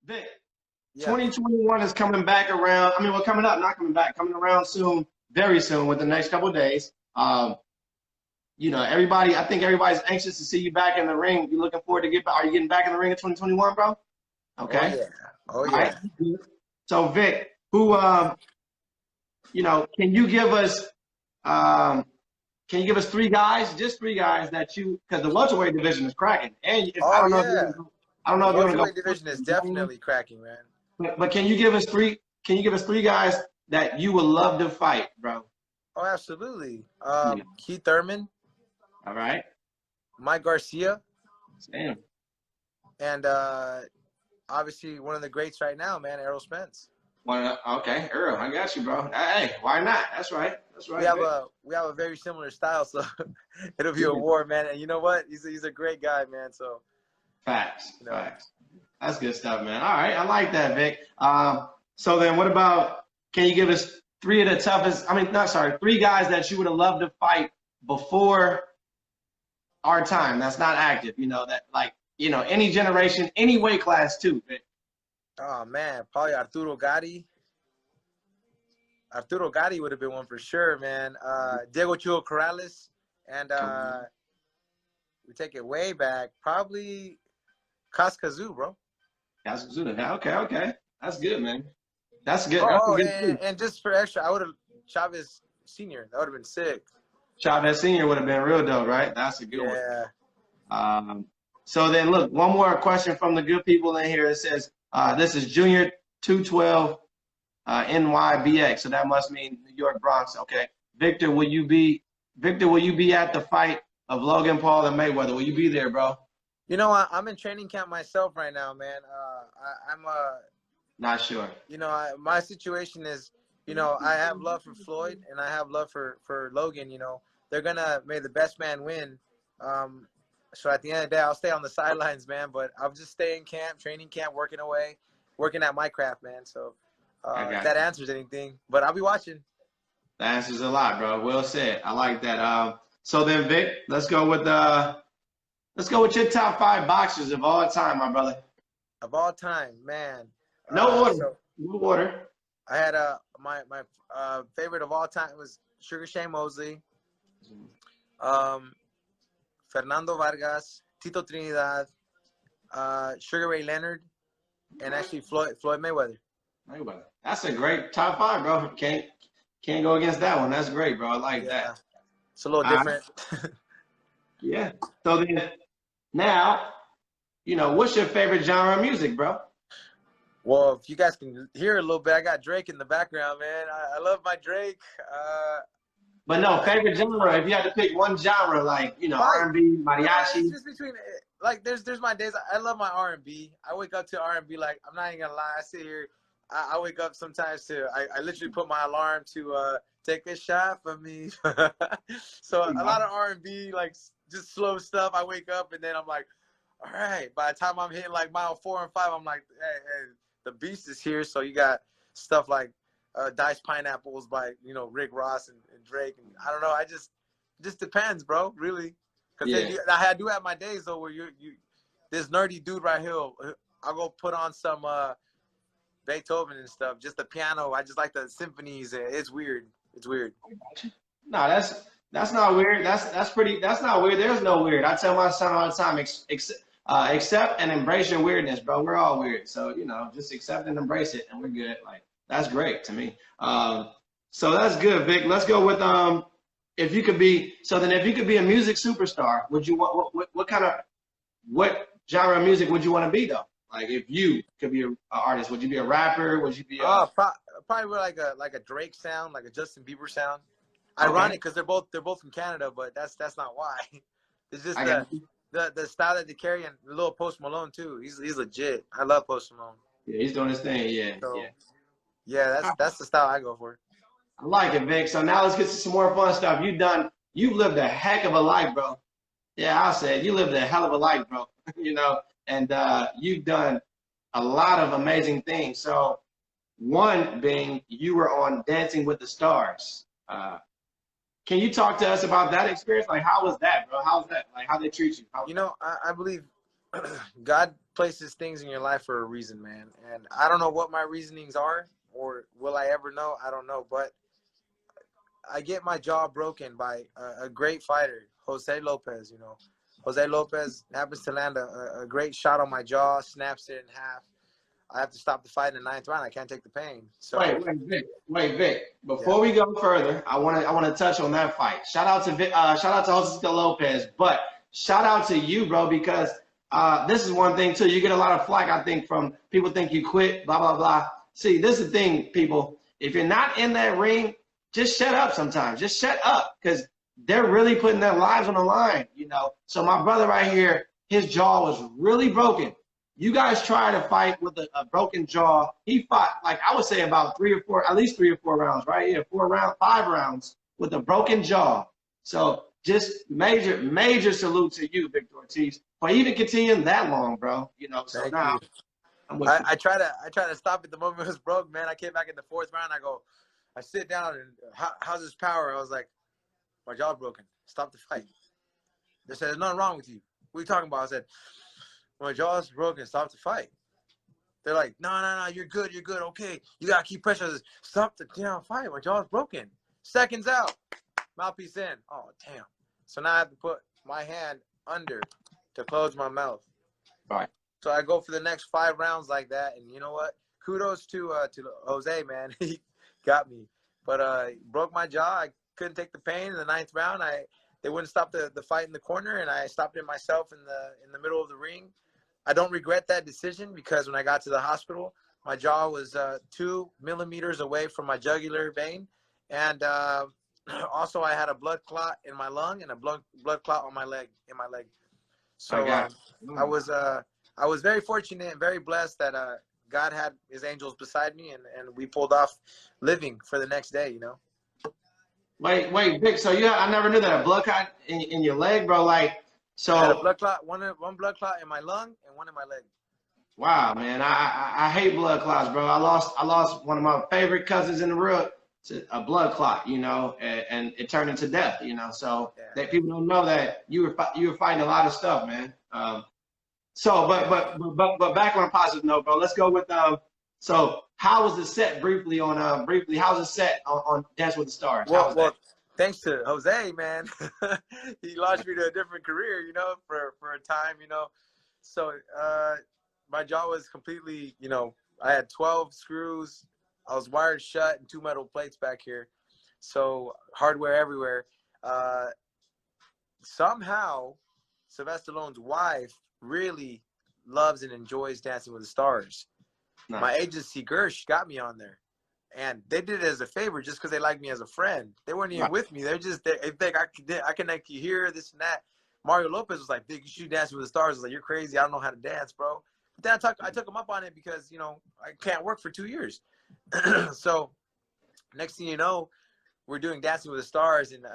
Vic, Yeah. 2021 is coming back around. I mean, well, coming up, not coming back, coming around soon, very soon, with the next couple of days. Everybody, I think everybody's anxious to see you back in the ring. You looking forward to get back? Are you getting back in the ring in 2021, bro? Oh Okay. yeah. Oh All right. yeah. So, Vic, can you give us, three guys, just three guys that you, because the welterweight division is cracking, and I Oh don't know if yeah. I don't The know if you want to welterweight go, division is definitely cracking, man. but can you give us three? Can you give us three guys that you would love to fight, bro? Oh, absolutely. Yeah. Keith Thurman, All right. Mike Garcia, Sam. and obviously one of the greats right now, man, Errol Spence. Okay, Earl, I got you, bro. Hey, why not? That's right. That's right. We have a very similar style, so it'll be a war, man. And you know what? He's a great guy, man. So Facts. you know. Facts. That's good stuff, man. All right, I like that, Vic. So then, what about? Can you give us three of the toughest? I mean, not sorry, three guys that you would have loved to fight before our time. That's not active. Any generation, any weight class too. Vic. Oh man, probably Arturo Gatti. Arturo Gatti would have been one for sure, man. Diego Chulo Corrales, and we take it way back, probably Kaskazoo, bro. Kazuda. Okay. That's good, man. That's good. That's a Oh, good and just for extra, I would have Chavez Senior. That would have been sick. Chavez Senior would have been real dope, right? That's a good one. Yeah. So then, look, one more question from the good people in here. It says, this is Junior 212 NYBX. So that must mean New York Bronx. Okay. Victor, will you be at the fight of Logan Paul and Mayweather? Will you be there, bro? You know, I'm in training camp myself right now, man. I'm not sure. My situation is, I have love for Floyd and I have love for Logan. They're gonna may the best man win. So at the end of the day, I'll stay on the sidelines, man. But I'll just stay in camp, training camp, working away, working at my craft, man. So if that answers anything, but I'll be watching. That answers a lot, bro. Well said. I like that. So then, Vic, let's go with your top 5 boxers of all time, my brother. Of all time, man. No order. No order. I had my favorite of all time was Sugar Shane Mosley, Fernando Vargas, Tito Trinidad, Sugar Ray Leonard, and actually Floyd Mayweather. That's a great top 5, bro. Can't go against that one. That's great, bro. I like that. It's a little different. Yeah. So then, now, what's your favorite genre of music, bro? Well, if you guys can hear a little bit, I got Drake in the background, man. I love my Drake. But no, favorite genre. If you had to pick one genre, like R&B, mariachi. It's just between there's my days. I love my R&B. I wake up to R&B. Like, I'm not even gonna lie. I sit here. I wake up sometimes to. I literally put my alarm to take a shot for me. So a lot of R&B, like just slow stuff. I wake up and then I'm like, all right. By the time I'm hitting like mile 4 and 5, I'm like, hey, the beast is here. So you got stuff like Diced Pineapples by Rick Ross and Drake, and I don't know. I just depends, bro. Really, because I do have my days though where you this nerdy dude right here. I'll go put on some Beethoven and stuff. Just the piano. I just like the symphonies. It's weird. It's weird. No, that's not weird. That's not weird. There's no weird. I tell my son all the time, accept and embrace your weirdness, bro. We're all weird. So, just accept and embrace it and we're good. Like, that's great to me. So that's good, Vic. Let's go with if you could be a music superstar, would you want what genre of music would you want to be though? Like, if you could be an artist, would you be a rapper? Would you be probably like a Drake sound, like a Justin Bieber sound. Okay. Ironic because they're both from Canada, but that's not why. It's just the style that they carry, and a little Post Malone too. He's legit. I love Post Malone. Yeah, he's doing his thing. Yeah, that's the style I go for. I like it, Vic. So now let's get to some more fun stuff. You've lived a heck of a life, bro. Yeah, I'll say it. You lived a hell of a life, bro. And you've done a lot of amazing things. So one being you were on Dancing with the Stars. Can you talk to us about that experience? Like, how was that, bro? How was that? Like, how they treat you? I believe God places things in your life for a reason, man. And I don't know what my reasonings are, or will I ever know? I don't know. But I get my jaw broken by a great fighter, Jose Lopez. You know, Jose Lopez happens to land a great shot on my jaw, snaps it in half. I have to stop the fight in the 9th round. I can't take the pain. So Vic. Before we go further, I want to touch on that fight. Shout out to Vic, shout out to Jose Lopez, but shout out to you, bro, because this is one thing too. You get a lot of flack, I think, from people think you quit, blah blah blah. See, this is the thing, people. If you're not in that ring, just shut up sometimes. Just shut up, because they're really putting their lives on the line, you know. So my brother right here, his jaw was really broken. You guys try to fight with a broken jaw. He fought, like I would say, about at least three or four rounds, right? Yeah, 5 rounds with a broken jaw. So just major salute to you, Victor Ortiz, for even continuing that long, bro. You know, so thank now you. I try to stop it the moment it was broke, man. I came back in the 4th round. I sit down and how's his power? I was like, my jaw's broken. Stop the fight. They said, there's nothing wrong with you. What are you talking about? I said, my jaw's broken. Stop the fight. They're like, no, you're good. Okay, you gotta keep pressure. I said, stop the damn fight. My jaw's broken. Seconds out. Mouthpiece in. Oh, damn. So now I have to put my hand under to close my mouth. All right. So I go for the next 5 rounds like that, and you know what? Kudos to Jose, man. He got me, but broke my jaw. I couldn't take the pain in the 9th round. They wouldn't stop the fight in the corner, and I stopped it myself in the middle of the ring. I don't regret that decision, because when I got to the hospital, my jaw was 2 millimeters away from my jugular vein, and also I had a blood clot in my lung and a blood clot on my leg. So I was very fortunate and very blessed that God had his angels beside me, and we pulled off living for the next day, you know. Wait, Vic. So I never knew that a blood clot in your leg, bro. Like, so I had a blood clot, one blood clot in my lung and one in my leg. Wow, man, I hate blood clots, bro. I lost one of my favorite cousins in the world to a blood clot, you know, and it turned into death, you know. So that people don't know that you were fighting a lot of stuff, man. So, but back on a positive note, bro. Let's go with so how was the set briefly on how's the set on Dance with the Stars? Well, thanks to Jose, man. He launched me to a different career, you know, for a time, you know. So my jaw was completely, you know, I had 12 screws. I was wired shut and 2 metal plates back here. So hardware everywhere. Somehow Sylvester Stallone's wife really loves and enjoys Dancing with the Stars. Nice. My agency, Gersh, got me on there. And they did it as a favor just because they liked me as a friend. They weren't even with me. They're just, they think I can make you here, this and that. Mario Lopez was like, "Big, you should dance with the stars." I was like, "You're crazy. I don't know how to dance, bro." But then I took him up on it because, you know, I can't work for 2 years. So next thing you know, we're doing Dancing with the Stars, and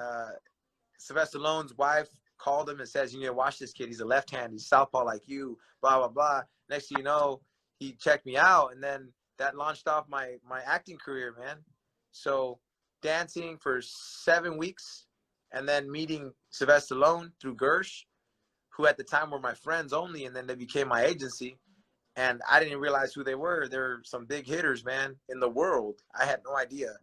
Sylvester Stallone's wife called him and says, "You need to watch this kid. He's a left-hand. He's southpaw like you, blah, blah, blah." Next thing you know, he checked me out, and then that launched off my acting career, man. So dancing for 7 weeks, and then meeting Sylvester Stallone through Gersh, who at the time were my friends only, and then they became my agency. And I didn't realize who they were. They're some big hitters, man, in the world. I had no idea.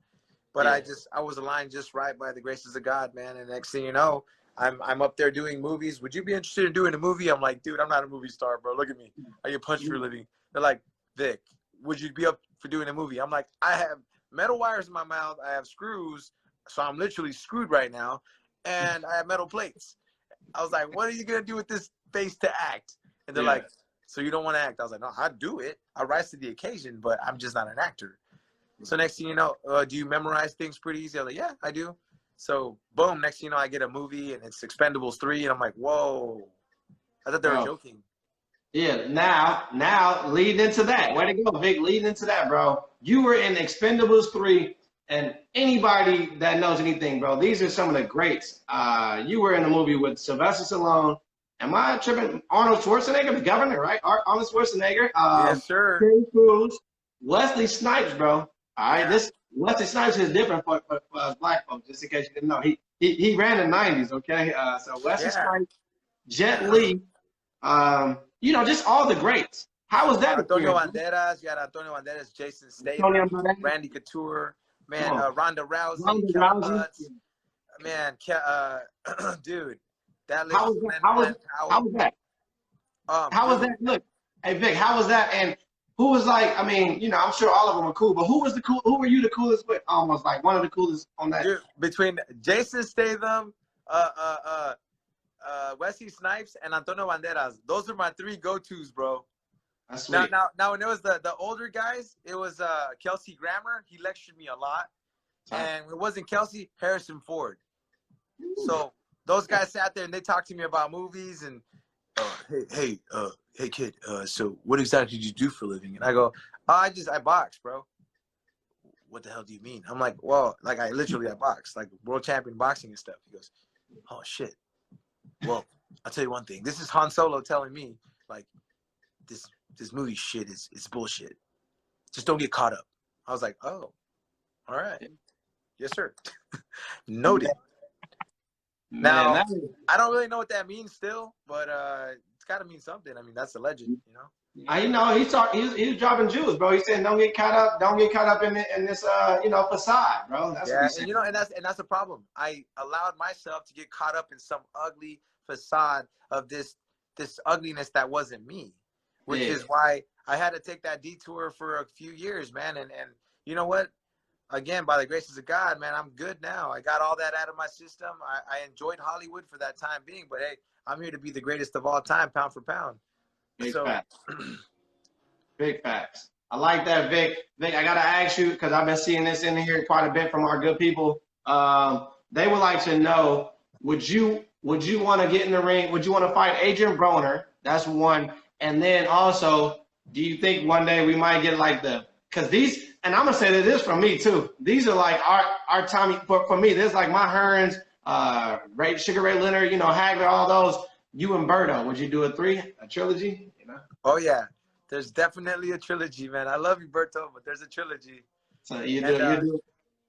But yeah. I was aligned just right by the graces of God, man. And next thing you know, I'm up there doing movies. Would you be interested in doing a movie? I'm like, dude, I'm not a movie star, bro. Look at me. I get punched for a living. They're like, Vic, would you be up for doing a movie? I'm like, I have metal wires in my mouth. I have screws. So I'm literally screwed right now. And I have metal plates. I was like, what are you going to do with this face to act? And they're like, so you don't want to act? I was like, no, I do it. I rise to the occasion, but I'm just not an actor. So next thing you know, do you memorize things pretty easy? I was like, yeah, I do. So boom, next thing you know, I get a movie and it's Expendables 3. And I'm like, whoa. I thought they were joking. Yeah, now leading into that. Way to go, Vic, leading into that, bro. You were in Expendables 3, and anybody that knows anything, bro, these are some of the greats. You were in a movie with Sylvester Stallone. Am I tripping? Arnold Schwarzenegger, the governor, right? Arnold Schwarzenegger. Yes, sir. Terry Crews, Wesley Snipes, bro. All right, this Wesley Snipes is different for us black folks, just in case you didn't know. He ran the 90s, okay? So Wesley Snipes, Jet Li, you know, just all the greats. How was that Antonio experience? Banderas, you got Antonio Banderas, Jason Antonio Statham, Banderas? Randy Couture, man, Come on. Ronda Rousey, Ronda Kevin Rousey? Lutz, man, dude, that How list, was that? Glenn How Powell, was that? How was dude, that? Look, hey Vic, how was that? And who was like? I mean, you know, I'm sure all of them were cool, but who was the cool? Who were you the coolest with? Almost like one of the coolest on that. dude, between Jason Statham, Wesley Snipes, and Antonio Banderas, those are my three go-tos, bro. That's sweet. Now, when it was the older guys, it was Kelsey Grammer. He lectured me a lot, and it wasn't Kelsey, Harrison Ford. So those guys sat there and they talked to me about movies and, hey kid, so what exactly did you do for a living? And I go, I box, bro. What the hell do you mean? I'm like, well, like I box, like world champion boxing and stuff. He goes, oh shit. Well, I'll tell you one thing. This is Han Solo telling me, like, this movie shit is bullshit. Just don't get caught up. I was like, oh, all right. Yes, sir. Noted. Now, Man, I don't really know what that means still, but it's got to mean something. I mean, that's a legend, you know? you know, he was dropping jewels, bro. He said, don't get caught up in this, you know, facade, bro. That's what he said. And you know, and that's the problem. I allowed myself to get caught up in some ugly facade of this ugliness that wasn't me, which is why I had to take that detour for a few years, man. And you know what? Again, by the graces of God, man, I'm good now. I got all that out of my system. I enjoyed Hollywood for that time being, but hey, I'm here to be the greatest of all time, pound for pound. Big facts. Big facts. I like that, Vic. Vic, I gotta ask you because I've been seeing this in here quite a bit from our good people. They would like to know: would you want to get in the ring? Would you want to fight Adrien Broner? That's one. And then also, do you think one day we might get like because these? And I'm gonna say that this from me too. These are like our Tommy. For me, this is like my Hearns, Sugar Ray Leonard, you know, Hagler, all those. You and Berto, would you do a trilogy? You know? Oh yeah, there's definitely a trilogy, man. I love you, Berto, but there's a trilogy. So you do.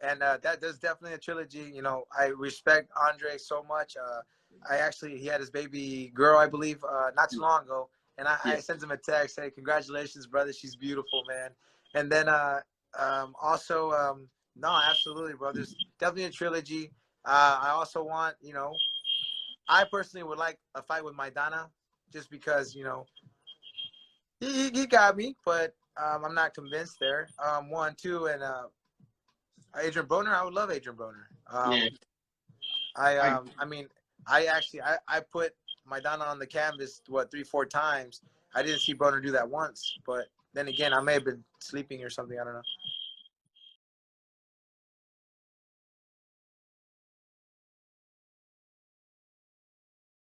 And there's definitely a trilogy. You know, I respect Andre so much. He had his baby girl, I believe, not too long ago, and I sent him a text, hey, congratulations, brother, she's beautiful, man. And then no, absolutely, bro. There's definitely a trilogy. I also want, you know, I personally would like a fight with Maidana, just because, you know, he got me, but I'm not convinced there. 1, 2, and Adrien Broner, I would love Adrien Broner. I mean, I put Maidana on the canvas 3-4 times. I didn't see Broner do that once, but then again, I may have been sleeping or something. I don't know.